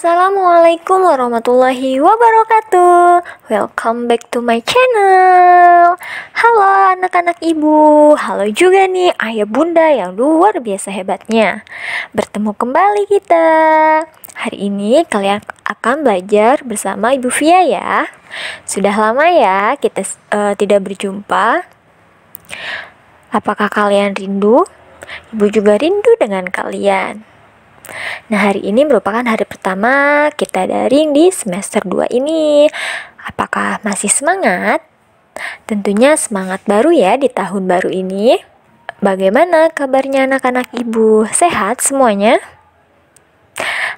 Assalamualaikum warahmatullahi wabarakatuh. Welcome back to my channel. Halo anak-anak ibu. Halo juga nih ayah bunda yang luar biasa hebatnya. Bertemu kembali kita. Hari ini kalian akan belajar bersama Ibu Via ya. Sudah lama ya kita tidak berjumpa. Apakah kalian rindu? Ibu juga rindu dengan kalian. Nah, hari ini merupakan hari pertama kita daring di semester 2 ini. Apakah masih semangat? Tentunya semangat baru ya di tahun baru ini. Bagaimana kabarnya anak-anak ibu? Sehat semuanya?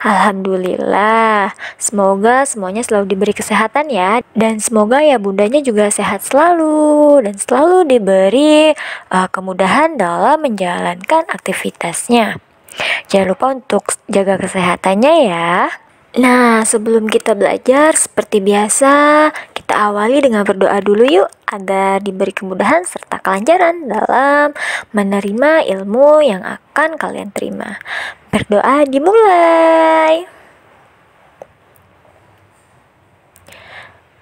Alhamdulillah. Semoga semuanya selalu diberi kesehatan ya. Dan semoga ya bundanya juga sehat selalu. Dan selalu diberi kemudahan dalam menjalankan aktivitasnya. Jangan lupa untuk jaga kesehatannya ya. Nah, sebelum kita belajar, seperti biasa, kita awali dengan berdoa dulu yuk, agar diberi kemudahan serta kelancaran dalam menerima ilmu yang akan kalian terima. Berdoa dimulai.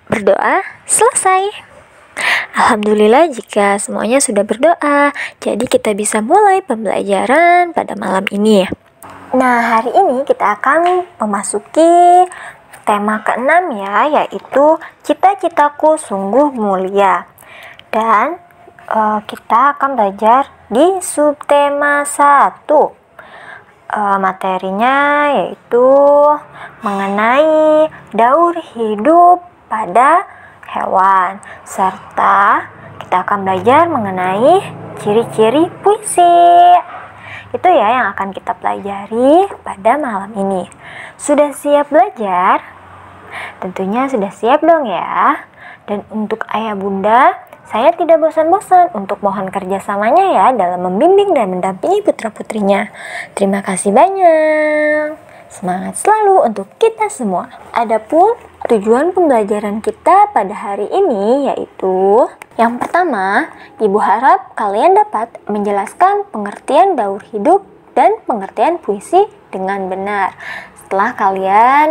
Berdoa selesai. Alhamdulillah jika semuanya sudah berdoa, jadi kita bisa mulai pembelajaran pada malam ini. Nah, hari ini kita akan memasuki tema ke-6 ya, yaitu cita-citaku sungguh mulia. Dan kita akan belajar di subtema 1. Materinya yaitu mengenai daur hidup pada hewan, serta kita akan belajar mengenai ciri-ciri puisi. Itu ya yang akan kita pelajari pada malam ini. Sudah siap belajar? Tentunya sudah siap dong ya. Dan untuk ayah bunda, saya tidak bosan-bosan untuk mohon kerjasamanya ya dalam membimbing dan mendampingi putra-putrinya. Terima kasih banyak. Semangat selalu untuk kita semua. Adapun tujuan pembelajaran kita pada hari ini yaitu yang pertama, Ibu harap kalian dapat menjelaskan pengertian daur hidup dan pengertian puisi dengan benar. Setelah kalian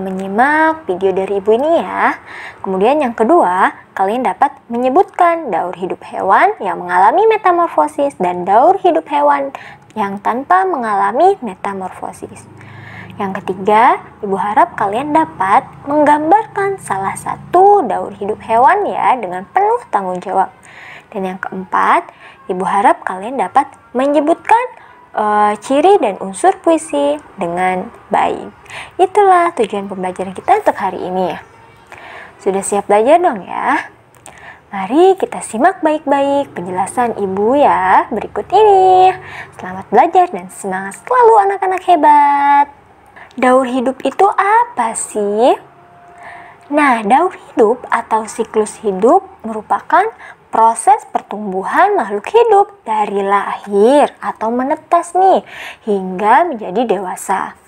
menyimak video dari Ibu ini ya. Kemudian yang kedua, kalian dapat menyebutkan daur hidup hewan yang mengalami metamorfosis dan daur hidup hewan yang tanpa mengalami metamorfosis. Yang ketiga, Ibu harap kalian dapat menggambarkan salah satu daur hidup hewan ya dengan penuh tanggung jawab. Dan yang keempat, Ibu harap kalian dapat menyebutkan ciri dan unsur puisi dengan baik. Itulah tujuan pembelajaran kita untuk hari ini ya. Sudah siap belajar dong ya? Mari kita simak baik-baik penjelasan Ibu ya berikut ini. Selamat belajar dan semangat selalu anak-anak hebat. Daur hidup itu apa sih? Nah, daur hidup atau siklus hidup merupakan proses pertumbuhan makhluk hidup dari lahir atau menetas nih hingga menjadi dewasa.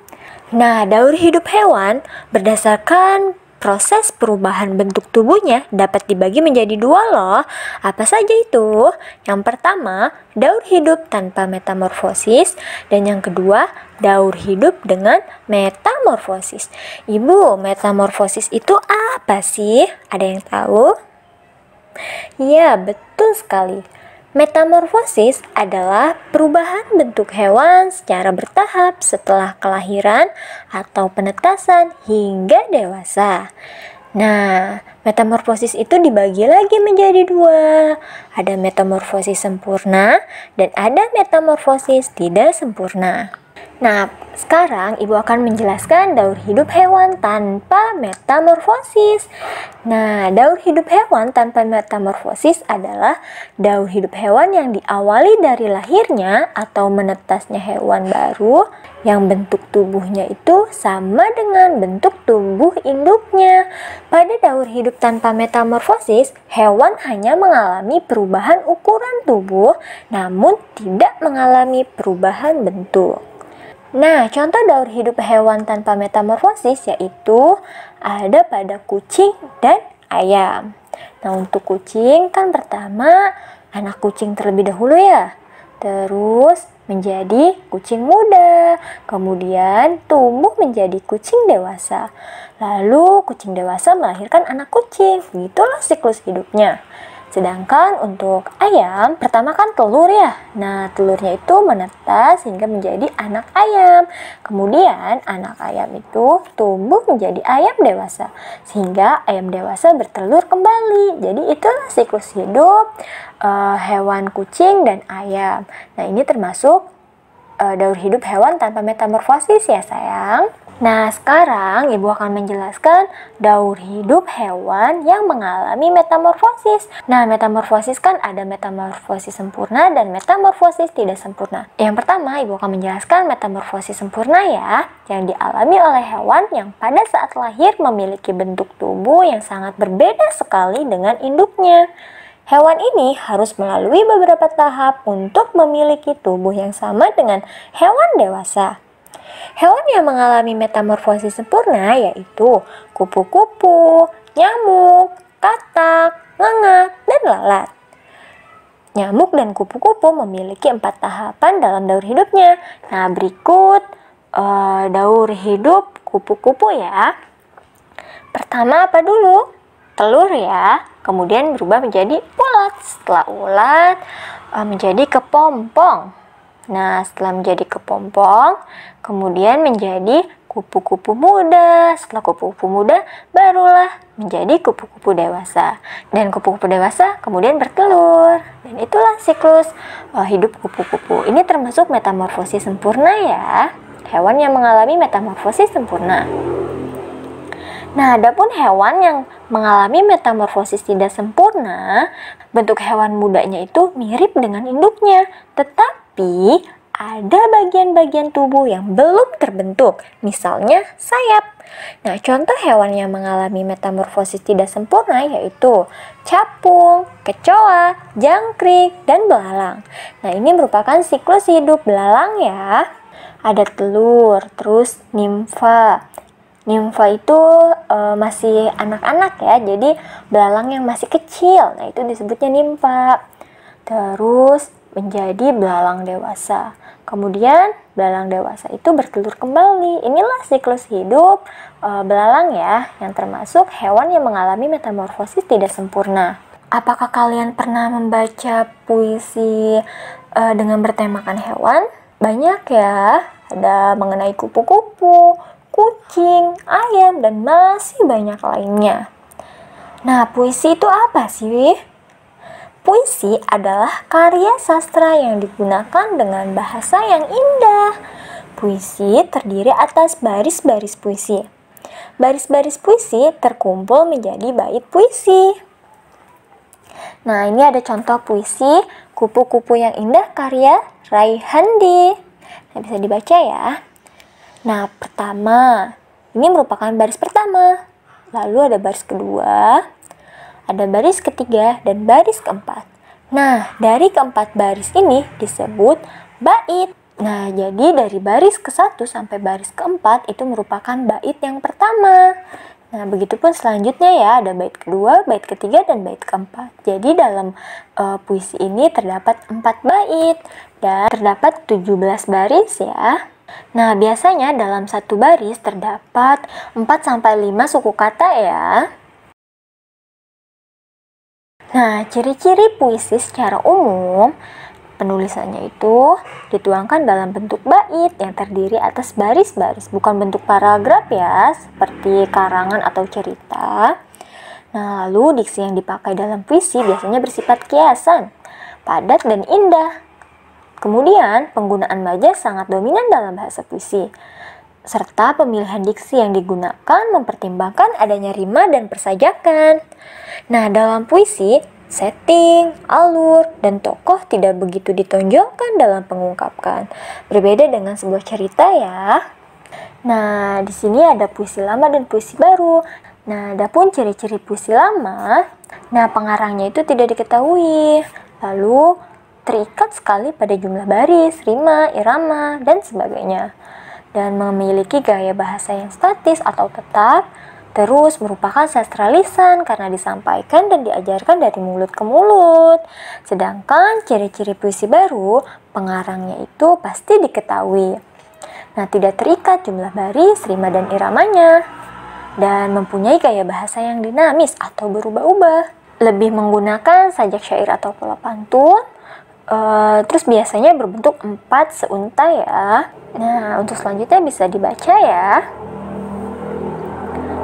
Nah, daur hidup hewan berdasarkan proses perubahan bentuk tubuhnya dapat dibagi menjadi dua loh. Apa saja itu? Yang pertama, daur hidup tanpa metamorfosis, dan yang kedua, daur hidup dengan metamorfosis. Ibu, metamorfosis itu apa sih? Ada yang tahu? Ya, betul sekali. Metamorfosis adalah perubahan bentuk hewan secara bertahap setelah kelahiran atau penetasan hingga dewasa. Nah, metamorfosis itu dibagi lagi menjadi dua. Ada metamorfosis sempurna dan ada metamorfosis tidak sempurna. Nah, sekarang Ibu akan menjelaskan daur hidup hewan tanpa metamorfosis. Nah, daur hidup hewan tanpa metamorfosis adalah daur hidup hewan yang diawali dari lahirnya atau menetasnya hewan baru yang bentuk tubuhnya itu sama dengan bentuk tubuh induknya. Pada daur hidup tanpa metamorfosis, hewan hanya mengalami perubahan ukuran tubuh namun tidak mengalami perubahan bentuk. Nah, contoh daur hidup hewan tanpa metamorfosis yaitu ada pada kucing dan ayam. Nah, untuk kucing kan pertama anak kucing terlebih dahulu ya. Terus menjadi kucing muda, kemudian tumbuh menjadi kucing dewasa. Lalu kucing dewasa melahirkan anak kucing. Begitulah siklus hidupnya. Sedangkan untuk ayam, pertama kan telur ya. Nah, telurnya itu menetas sehingga menjadi anak ayam. Kemudian anak ayam itu tumbuh menjadi ayam dewasa. Sehingga ayam dewasa bertelur kembali. Jadi itulah siklus hidup hewan kucing dan ayam. Nah, ini termasuk daur hidup hewan tanpa metamorfosis ya sayang. Nah, sekarang Ibu akan menjelaskan daur hidup hewan yang mengalami metamorfosis. Nah, metamorfosis kan ada metamorfosis sempurna dan metamorfosis tidak sempurna. Yang pertama, Ibu akan menjelaskan metamorfosis sempurna ya, yang dialami oleh hewan yang pada saat lahir memiliki bentuk tubuh yang sangat berbeda sekali dengan induknya. Hewan ini harus melalui beberapa tahap untuk memiliki tubuh yang sama dengan hewan dewasa. Hewan yang mengalami metamorfosis sempurna yaitu kupu-kupu, nyamuk, katak, nganga, dan lalat. Nyamuk dan kupu-kupu memiliki 4 tahapan dalam daur hidupnya. Nah, berikut daur hidup kupu-kupu ya. Pertama apa dulu? Telur ya, kemudian berubah menjadi ulat. Setelah ulat menjadi kepompong. Nah, setelah menjadi kepompong, kemudian menjadi kupu-kupu muda. Setelah kupu-kupu muda, barulah menjadi kupu-kupu dewasa. Dan kupu-kupu dewasa kemudian bertelur. Dan itulah siklus hidup kupu-kupu. Ini termasuk metamorfosis sempurna ya. Hewan yang mengalami metamorfosis sempurna. Nah, adapun hewan yang mengalami metamorfosis tidak sempurna, bentuk hewan mudanya itu mirip dengan induknya, tetapi ada bagian-bagian tubuh yang belum terbentuk, misalnya sayap. Nah, contoh hewan yang mengalami metamorfosis tidak sempurna yaitu capung, kecoa, jangkrik, dan belalang. Nah, ini merupakan siklus hidup belalang ya. Ada telur, terus nimfa. Nimfa itu masih anak-anak ya, jadi belalang yang masih kecil. Nah, itu disebutnya nimfa. Terus menjadi belalang dewasa. Kemudian belalang dewasa itu bertelur kembali. Inilah siklus hidup belalang ya, yang termasuk hewan yang mengalami metamorfosis tidak sempurna. Apakah kalian pernah membaca puisi dengan bertemakan hewan? Banyak ya, ada mengenai kupu-kupu, kucing, ayam, dan masih banyak lainnya. Nah, puisi itu apa sih? Puisi adalah karya sastra yang digunakan dengan bahasa yang indah. Puisi terdiri atas baris-baris puisi. Baris-baris puisi terkumpul menjadi bait puisi. Nah, ini ada contoh puisi Kupu-kupu yang Indah karya Raihandi. Nah, bisa dibaca ya. Nah, pertama, ini merupakan baris pertama. Lalu ada baris kedua, ada baris ketiga, dan baris keempat. Nah, dari keempat baris ini disebut bait. Nah, jadi dari baris ke-1 sampai baris ke-4 itu merupakan bait yang pertama. Nah, begitupun selanjutnya ya, ada bait kedua, bait ketiga, dan bait keempat. Jadi dalam puisi ini terdapat 4 bait dan terdapat 17 baris ya. Nah, biasanya dalam satu baris terdapat 4-5 suku kata ya. Nah, ciri-ciri puisi secara umum, penulisannya itu dituangkan dalam bentuk bait yang terdiri atas baris-baris, bukan bentuk paragraf ya, seperti karangan atau cerita. Nah, lalu diksi yang dipakai dalam puisi biasanya bersifat kiasan, padat dan indah. Kemudian, penggunaan majas sangat dominan dalam bahasa puisi, serta pemilihan diksi yang digunakan mempertimbangkan adanya rima dan persajakan. Nah, dalam puisi, setting, alur, dan tokoh tidak begitu ditonjolkan dalam pengungkapkan. Berbeda dengan sebuah cerita ya. Nah, di sini ada puisi lama dan puisi baru. Nah, adapun ciri-ciri puisi lama, nah pengarangnya itu tidak diketahui. Lalu terikat sekali pada jumlah baris, rima, irama, dan sebagainya. Dan memiliki gaya bahasa yang statis atau tetap, Terus merupakan sastra lisan karena disampaikan dan diajarkan dari mulut ke mulut. Sedangkan ciri-ciri puisi baru, pengarangnya itu pasti diketahui. Nah, tidak terikat jumlah baris, rima dan iramanya. Dan mempunyai gaya bahasa yang dinamis atau berubah-ubah. Lebih menggunakan sajak syair atau pola pantun. Terus biasanya berbentuk 4 seuntai ya. Nah, untuk selanjutnya bisa dibaca ya.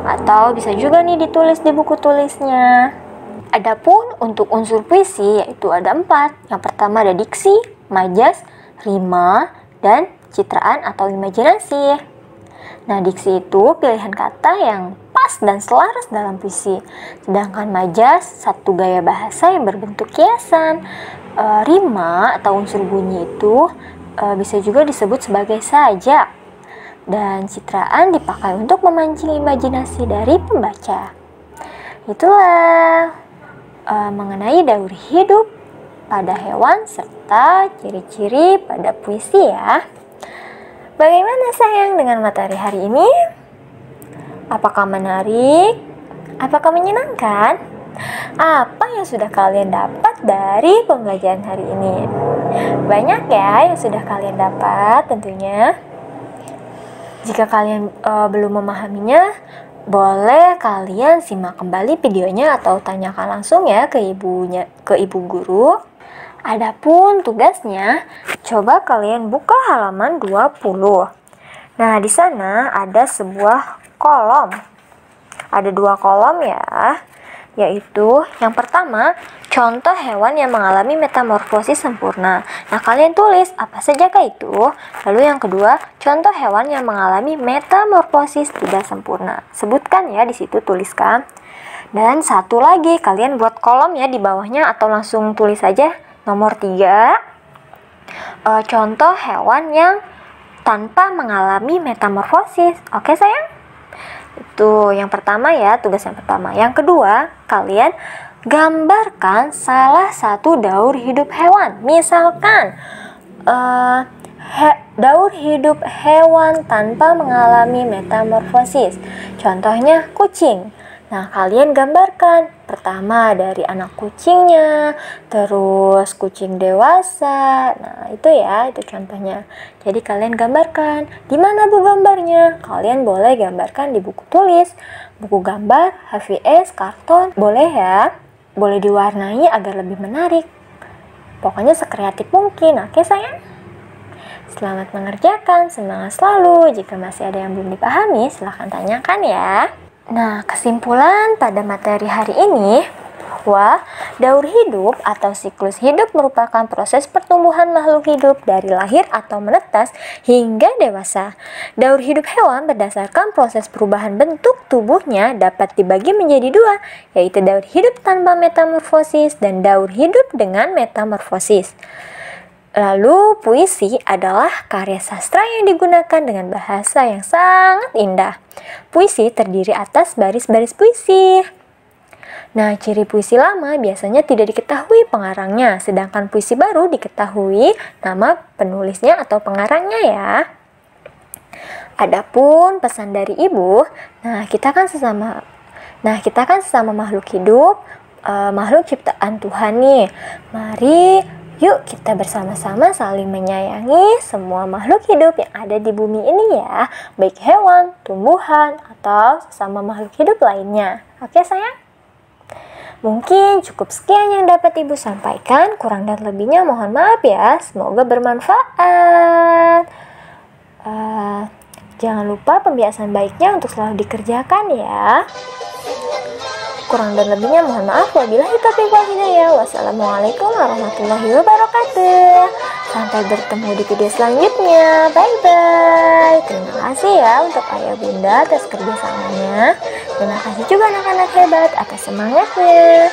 Atau bisa juga nih ditulis di buku tulisnya. Adapun untuk unsur puisi yaitu ada 4. Yang pertama ada diksi, majas, rima, dan citraan atau imajinasi. Nah, diksi itu pilihan kata yang pas dan selaras dalam puisi. Sedangkan majas satu gaya bahasa yang berbentuk kiasan. Rima atau unsur bunyi itu bisa juga disebut sebagai sajak. Dan citraan dipakai untuk memancing imajinasi dari pembaca. Itulah mengenai daur hidup pada hewan serta ciri-ciri pada puisi ya. Bagaimana sayang dengan materi hari ini? Apakah menarik? Apakah menyenangkan? Apa yang sudah kalian dapat dari pembelajaran hari ini? Banyak ya yang sudah kalian dapat tentunya. Jika kalian belum memahaminya, boleh kalian simak kembali videonya atau tanyakan langsung ya ke ibu guru. Adapun tugasnya, coba kalian buka halaman 20. Nah, di sana ada sebuah kolom. Ada 2 kolom ya. Yaitu yang pertama, contoh hewan yang mengalami metamorfosis sempurna. Nah, kalian tulis apa saja itu. Lalu yang kedua, contoh hewan yang mengalami metamorfosis tidak sempurna. Sebutkan ya di situ, tuliskan. Dan satu lagi, kalian buat kolom ya di bawahnya atau langsung tulis saja. Nomor 3, contoh hewan yang tanpa mengalami metamorfosis. Oke sayang? Itu yang pertama ya, tugas yang pertama. Yang kedua, kalian gambarkan salah satu daur hidup hewan. Misalkan daur hidup hewan tanpa mengalami metamorfosis. Contohnya kucing. Nah, kalian gambarkan pertama dari anak kucingnya, terus kucing dewasa. Nah, itu ya, itu contohnya. Jadi kalian gambarkan. Di mana Bu gambarnya? Kalian boleh gambarkan di buku tulis, buku gambar, HVS, karton, boleh ya. Boleh diwarnai agar lebih menarik. Pokoknya sekreatif mungkin. Oke, sayang? Selamat mengerjakan, semangat selalu. Jika masih ada yang belum dipahami, silahkan tanyakan ya. Nah, kesimpulan pada materi hari ini bahwa daur hidup atau siklus hidup merupakan proses pertumbuhan makhluk hidup dari lahir atau menetas hingga dewasa. Daur hidup hewan berdasarkan proses perubahan bentuk tubuhnya dapat dibagi menjadi 2, yaitu daur hidup tanpa metamorfosis dan daur hidup dengan metamorfosis. Lalu, puisi adalah karya sastra yang digunakan dengan bahasa yang sangat indah. Puisi terdiri atas baris-baris puisi. Nah, ciri puisi lama biasanya tidak diketahui pengarangnya, sedangkan puisi baru diketahui nama penulisnya atau pengarangnya ya. Adapun pesan dari ibu, kita kan sesama makhluk hidup, makhluk ciptaan Tuhan nih. Mari yuk kita bersama-sama saling menyayangi semua makhluk hidup yang ada di bumi ini ya, baik hewan, tumbuhan, atau sesama makhluk hidup lainnya. Oke sayang? Mungkin cukup sekian yang dapat ibu sampaikan, kurang dan lebihnya mohon maaf ya, semoga bermanfaat. Jangan lupa pembiasaan baiknya untuk selalu dikerjakan ya. Kurang dan lebihnya mohon maaf. Wabillahi taufiq wal hidayah. Wassalamualaikum warahmatullahi wabarakatuh. Sampai bertemu di video selanjutnya. Bye bye. Terima kasih ya untuk ayah bunda atas kerjasamanya. Terima kasih juga anak-anak hebat atas semangatnya.